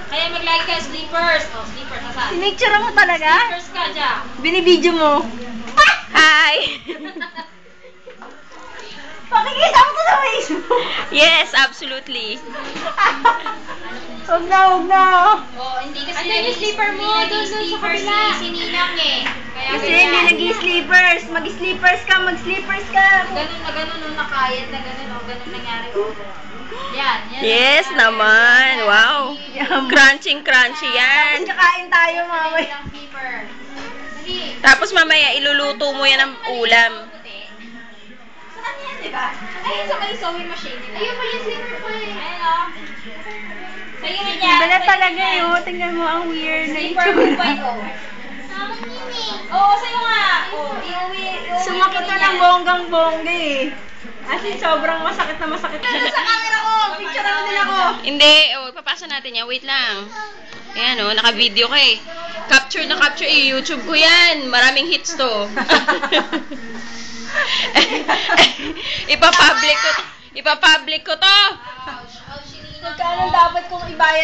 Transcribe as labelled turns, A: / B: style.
A: Kaya mag-like ka, sleepers. Oh, sleepers, nasaan?
B: Sinicture mo talaga?
A: Sleepers ka dyan.
B: Binibidyo mo.
C: Hi!
B: Pakikita mo to sa Facebook.
C: Yes, absolutely.
B: Huwag na.
A: Oh, hindi kasi
D: Ano yung sleeper mo? Doon sa kabila.
A: Si Ninang eh. Kaya
B: Kasi hindi nag-sleepers. Mag-sleepers ka.
A: Ganun na ganun nung nakayat na ganun. Oh, ganun nangyari. Oh. Yan.
C: Yes naman. Wow. Crunchy yan.
B: Kakain tayo, mama.
A: Ilang sleeper. Dali.
C: Tapos mamaya iluluto mo yan ng ulam.
A: Saan yan, di ba? Ayun sa may sewing machine. Ayun pa yung sleeper ko eh. Ayun o. Sa'yo rin yan.
B: Iba na talaga yun. Tingnan mo ang weird na
A: Sleeper
B: itsura.
A: 2.0. Oo, sa'yo nga. Oh, iuwi.
B: Sumakit na ng bonggang-bongga eh. As in, sobrang masakit na masakit. Ano sa camera ko? Picture mo din ako.
C: Hindi. Oh, ipapasa natin yan. Wait lang. Ayan oh, naka-video ka eh. Capture na capture eh. YouTube ko yan. Maraming hits to. Ipapublic ko to.
B: Magkano dapat kong ibayad